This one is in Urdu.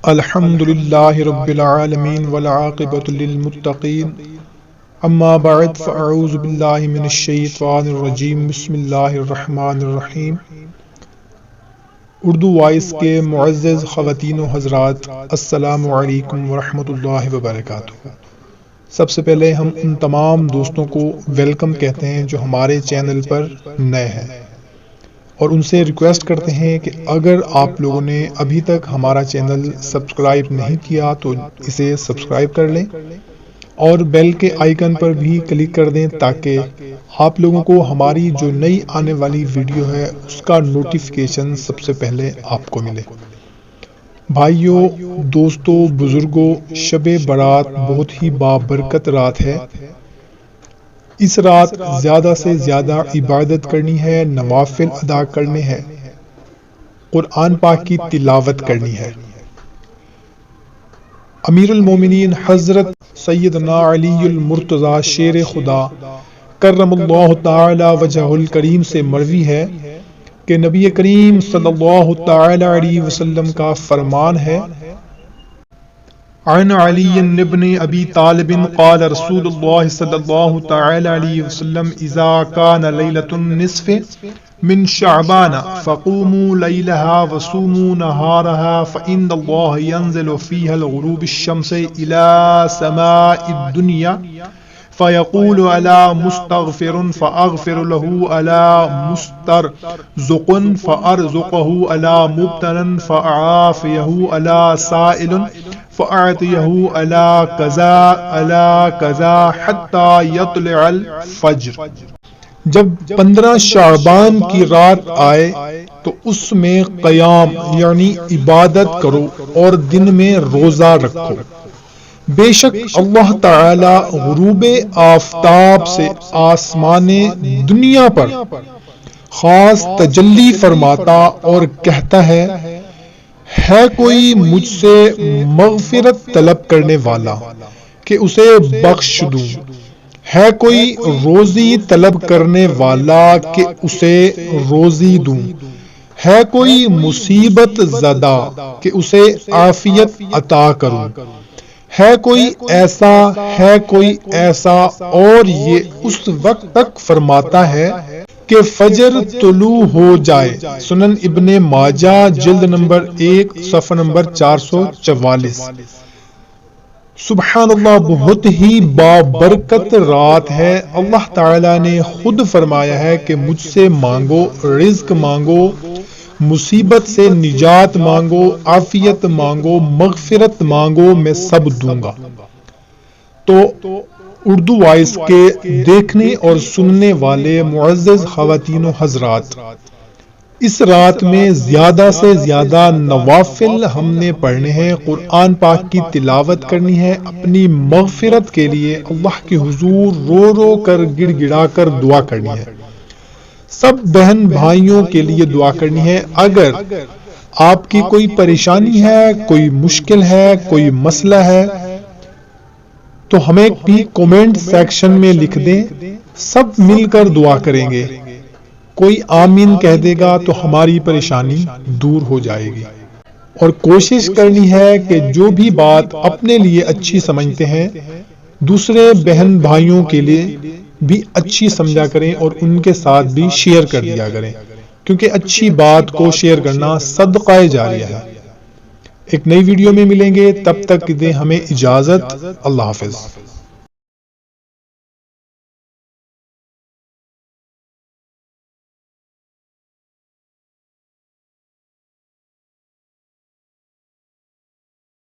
الحمد للہ رب العالمین والعاقبۃ للمتقین اما بعد فاعوذ باللہ من الشیطان الرجیم بسم اللہ الرحمن الرحیم۔ اردو وائس کے معزز خواتین و حضرات، السلام علیکم ورحمۃ اللہ وبرکاتہ۔ سب سے پہلے ہم ان تمام دوستوں کو ویلکم کہتے ہیں جو ہمارے چینل پر نئے ہیں، اور ان سے ریکویسٹ کرتے ہیں کہ اگر آپ لوگوں نے ابھی تک ہمارا چینل سبسکرائب نہیں کیا تو اسے سبسکرائب کر لیں اور بیل کے آئیکن پر بھی کلک کر دیں تاکہ آپ لوگوں کو ہماری جو نئی آنے والی ویڈیو ہے اس کا نوٹیفیکیشن سب سے پہلے آپ کو ملے۔ بھائیوں، دوستوں، بزرگوں، شب برات بہت ہی بابرکت رات ہے۔ اس رات زیادہ سے زیادہ عبادت کرنی ہے، نوافل ادا کرنے ہیں، قرآن پاک کی تلاوت کرنی ہے۔ امیر المومنین حضرت سیدنا علی المرتضی شیر خدا کرم اللہ تعالی وجہہ الکریم سے مروی ہے کہ نبی کریم صلی اللہ تعالی علیہ وسلم کا فرمان ہے، عن علی بن ابی طالب قال رسول اللہ صلی اللہ تعالی علیہ وسلم اذا کان لیلۃ النصف من شعبان فقوموا لیلها وصوموا نهارها فإن الله ينزل فيها الغروب الشمس إلى سماء الدنيا فيقول ألا مستغفر فأغفر له، ألا مسترزق فأرزقه، ألا مبتلا فأعافيه، ألا سائل فأعطيه، ألا كذا حتى يطلع الفجر۔ جب 15 شعبان کی رات آئے تو اس میں قیام یعنی عبادت کرو اور دن میں روزہ رکھو۔ بے شک اللہ تعالی غروب آفتاب سے آسمان دنیا پر خاص تجلی فرماتا اور کہتا ہے کوئی مجھ سے مغفرت طلب کرنے والا کہ اسے بخش دوں، ہے کوئی روزی طلب کرنے والا کہ اسے روزی دوں، ہے کوئی مصیبت زدہ کہ اسے عافیت عطا کروں، ہے کوئی ایسا اور یہ اس وقت تک فرماتا ہے کہ فجر طلوع ہو جائے۔ سنن ابن ماجہ جلد نمبر 1 صفحہ نمبر 444۔ سبحان اللہ، بہت ہی بابرکت رات ہے۔ اللہ تعالیٰ نے خود فرمایا ہے کہ مجھ سے مانگو، رزق مانگو، مصیبت سے نجات مانگو، عافیت مانگو، مغفرت مانگو، میں سب دوں گا۔ تو اردو وائس کے دیکھنے اور سننے والے معزز خواتین و حضرات، اس رات میں زیادہ سے زیادہ نوافل ہم نے پڑھنے ہیں، قرآن پاک کی تلاوت کرنی ہے، اپنی مغفرت کے لیے اللہ کے حضور رو رو کر گڑ گڑا کر دعا کرنی ہے۔ سب بہن بھائیوں کے لیے دعا کرنی ہے۔ اگر آپ کی کوئی پریشانی ہے، کوئی مشکل ہے، کوئی مسئلہ ہے تو ہمیں بھی کومنٹ سیکشن میں لکھ دیں، سب مل کر دعا کریں گے۔ کوئی آمین کہہ دے گا تو ہماری پریشانی دور ہو جائے گی۔ اور کوشش کرنی ہے کہ جو بھی بات اپنے لیے اچھی سمجھتے ہیں دوسرے بہن بھائیوں کے لیے بھی اچھی سمجھا کریں اور ان کے ساتھ بھی شیئر کر دیا کریں، کیونکہ اچھی بات کو شیئر کرنا صدقہ جاریہ ہے۔ ایک نئی ویڈیو میں ملیں گے، تب تک دیں ہمیں اجازت۔ اللہ حافظ۔